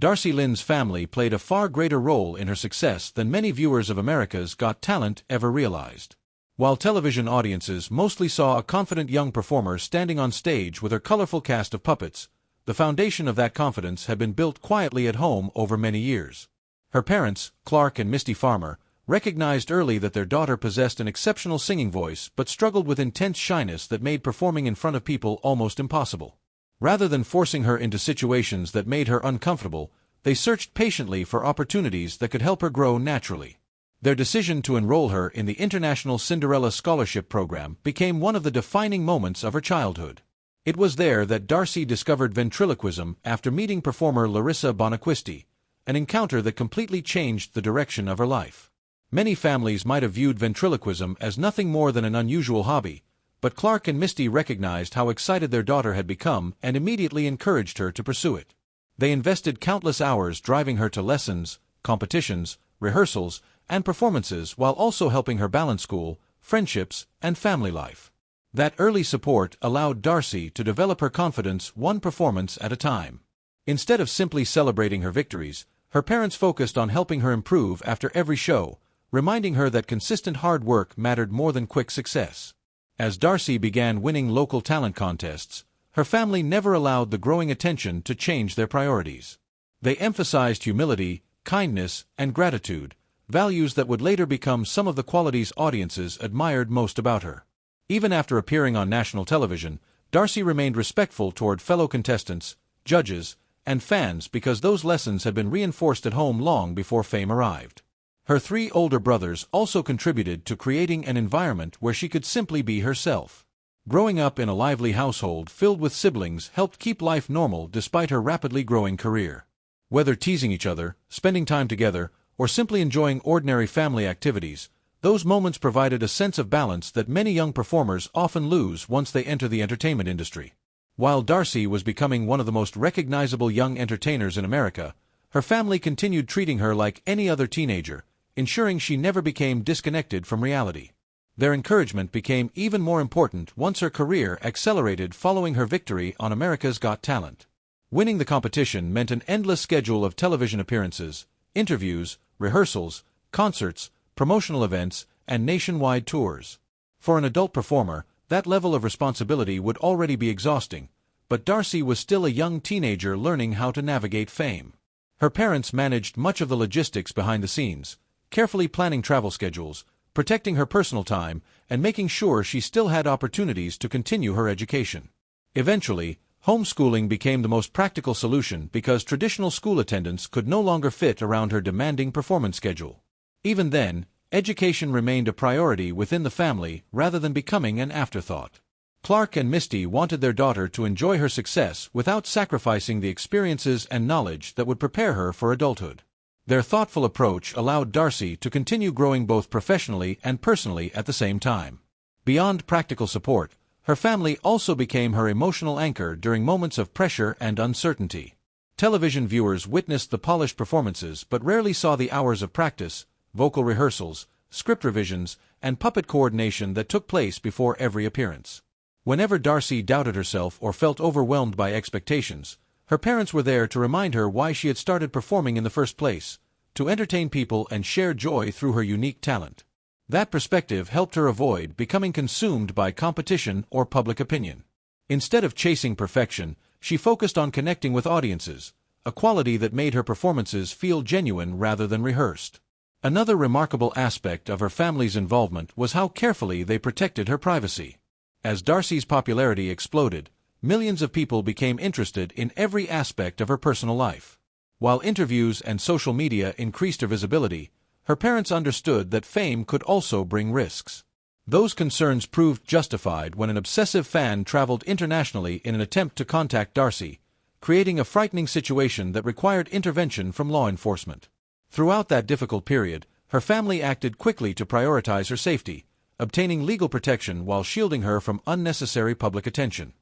Darci Lynne's family played a far greater role in her success than many viewers of America's Got Talent ever realized. While television audiences mostly saw a confident young performer standing on stage with her colorful cast of puppets, the foundation of that confidence had been built quietly at home over many years. Her parents, Clark and Misty Farmer, recognized early that their daughter possessed an exceptional singing voice but struggled with intense shyness that made performing in front of people almost impossible. Rather than forcing her into situations that made her uncomfortable, they searched patiently for opportunities that could help her grow naturally. Their decision to enroll her in the International Cinderella Scholarship Program became one of the defining moments of her childhood. It was there that Darci discovered ventriloquism after meeting performer Larissa Bonacquisti, an encounter that completely changed the direction of her life. Many families might have viewed ventriloquism as nothing more than an unusual hobby, but Clark and Misty recognized how excited their daughter had become and immediately encouraged her to pursue it. They invested countless hours driving her to lessons, competitions, rehearsals, and performances while also helping her balance school, friendships, and family life. That early support allowed Darci to develop her confidence one performance at a time. Instead of simply celebrating her victories, her parents focused on helping her improve after every show, reminding her that consistent hard work mattered more than quick success. As Darci began winning local talent contests, her family never allowed the growing attention to change their priorities. They emphasized humility, kindness, and gratitude, values that would later become some of the qualities audiences admired most about her. Even after appearing on national television, Darci remained respectful toward fellow contestants, judges, and fans because those lessons had been reinforced at home long before fame arrived. Her 3 older brothers also contributed to creating an environment where she could simply be herself. Growing up in a lively household filled with siblings helped keep life normal despite her rapidly growing career. Whether teasing each other, spending time together, or simply enjoying ordinary family activities, those moments provided a sense of balance that many young performers often lose once they enter the entertainment industry. While Darci was becoming one of the most recognizable young entertainers in America, her family continued treating her like any other teenager, ensuring she never became disconnected from reality. Their encouragement became even more important once her career accelerated following her victory on America's Got Talent. Winning the competition meant an endless schedule of television appearances, interviews, rehearsals, concerts, promotional events, and nationwide tours. For an adult performer, that level of responsibility would already be exhausting, but Darci was still a young teenager learning how to navigate fame. Her parents managed much of the logistics behind the scenes, carefully planning travel schedules, protecting her personal time, and making sure she still had opportunities to continue her education. Eventually, homeschooling became the most practical solution because traditional school attendance could no longer fit around her demanding performance schedule. Even then, education remained a priority within the family rather than becoming an afterthought. Clark and Misty wanted their daughter to enjoy her success without sacrificing the experiences and knowledge that would prepare her for adulthood. Their thoughtful approach allowed Darci to continue growing both professionally and personally at the same time. Beyond practical support, her family also became her emotional anchor during moments of pressure and uncertainty. Television viewers witnessed the polished performances but rarely saw the hours of practice, vocal rehearsals, script revisions, and puppet coordination that took place before every appearance. Whenever Darci doubted herself or felt overwhelmed by expectations, her parents were there to remind her why she had started performing in the first place, to entertain people and share joy through her unique talent. That perspective helped her avoid becoming consumed by competition or public opinion. Instead of chasing perfection, she focused on connecting with audiences, a quality that made her performances feel genuine rather than rehearsed. Another remarkable aspect of her family's involvement was how carefully they protected her privacy. As Darci's popularity exploded, millions of people became interested in every aspect of her personal life. While interviews and social media increased her visibility, her parents understood that fame could also bring risks. Those concerns proved justified when an obsessive fan traveled internationally in an attempt to contact Darci, creating a frightening situation that required intervention from law enforcement. Throughout that difficult period, her family acted quickly to prioritize her safety, obtaining legal protection while shielding her from unnecessary public attention.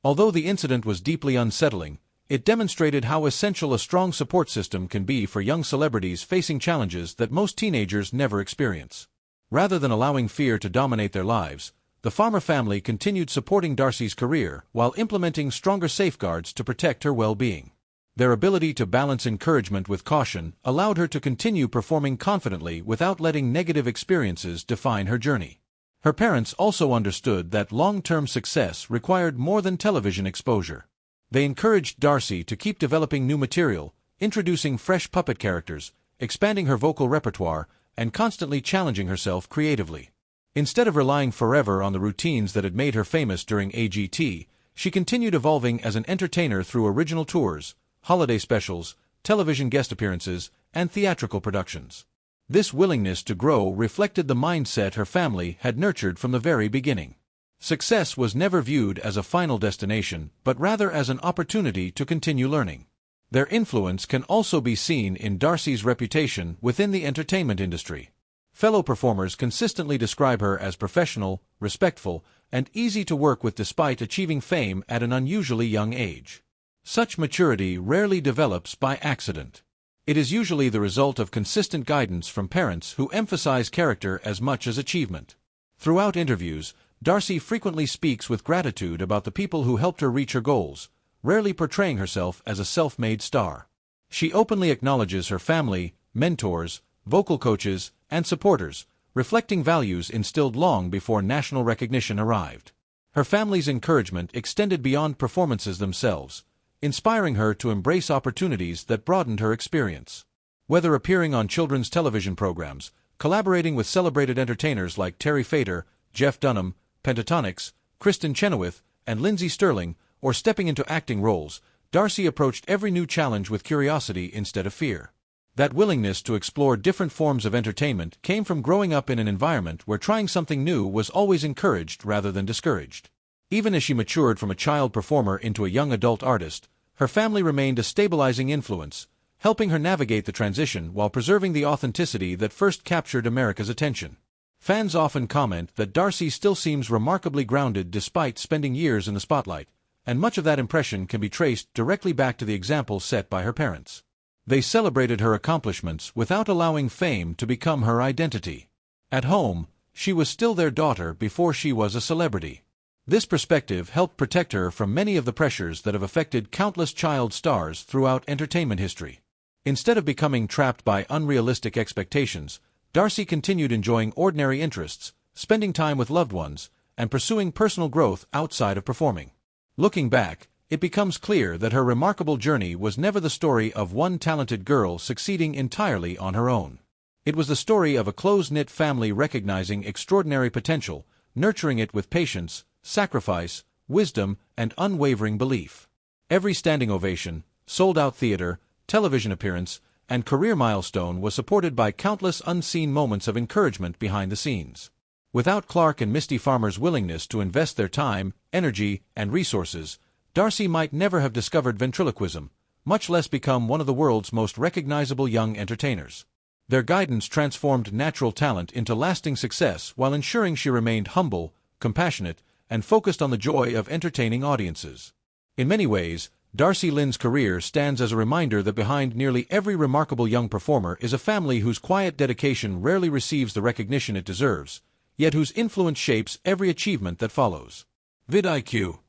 Although the incident was deeply unsettling, it demonstrated how essential a strong support system can be for young celebrities facing challenges that most teenagers never experience. Rather than allowing fear to dominate their lives, the Farmer family continued supporting Darci's career while implementing stronger safeguards to protect her well-being. Their ability to balance encouragement with caution allowed her to continue performing confidently without letting negative experiences define her journey. Her parents also understood that long-term success required more than television exposure. They encouraged Darci to keep developing new material, introducing fresh puppet characters, expanding her vocal repertoire, and constantly challenging herself creatively. Instead of relying forever on the routines that had made her famous during AGT, she continued evolving as an entertainer through original tours, holiday specials, television guest appearances, and theatrical productions. This willingness to grow reflected the mindset her family had nurtured from the very beginning. Success was never viewed as a final destination, but rather as an opportunity to continue learning. Their influence can also be seen in Darci's reputation within the entertainment industry. Fellow performers consistently describe her as professional, respectful, and easy to work with despite achieving fame at an unusually young age. Such maturity rarely develops by accident. It is usually the result of consistent guidance from parents who emphasize character as much as achievement. Throughout interviews, Darci frequently speaks with gratitude about the people who helped her reach her goals, rarely portraying herself as a self-made star. She openly acknowledges her family, mentors, vocal coaches, and supporters, reflecting values instilled long before national recognition arrived. Her family's encouragement extended beyond performances themselves, inspiring her to embrace opportunities that broadened her experience. Whether appearing on children's television programs, collaborating with celebrated entertainers like Terry Fator, Jeff Dunham, Pentatonix, Kristen Chenoweth, and Lindsey Sterling, or stepping into acting roles, Darci approached every new challenge with curiosity instead of fear. That willingness to explore different forms of entertainment came from growing up in an environment where trying something new was always encouraged rather than discouraged. Even as she matured from a child performer into a young adult artist, her family remained a stabilizing influence, helping her navigate the transition while preserving the authenticity that first captured America's attention. Fans often comment that Darci still seems remarkably grounded despite spending years in the spotlight, and much of that impression can be traced directly back to the example set by her parents. They celebrated her accomplishments without allowing fame to become her identity. At home, she was still their daughter before she was a celebrity. This perspective helped protect her from many of the pressures that have affected countless child stars throughout entertainment history. Instead of becoming trapped by unrealistic expectations, Darci continued enjoying ordinary interests, spending time with loved ones, and pursuing personal growth outside of performing. Looking back, it becomes clear that her remarkable journey was never the story of one talented girl succeeding entirely on her own. It was the story of a close-knit family recognizing extraordinary potential, nurturing it with patience, sacrifice, wisdom, and unwavering belief. Every standing ovation, sold-out theater, television appearance, and career milestone was supported by countless unseen moments of encouragement behind the scenes. Without Clark and Misty Farmer's willingness to invest their time, energy, and resources, Darci might never have discovered ventriloquism, much less become one of the world's most recognizable young entertainers. Their guidance transformed natural talent into lasting success while ensuring she remained humble, compassionate, and focused on the joy of entertaining audiences. In many ways, Darci Lynne's career stands as a reminder that behind nearly every remarkable young performer is a family whose quiet dedication rarely receives the recognition it deserves, yet whose influence shapes every achievement that follows. VidIQ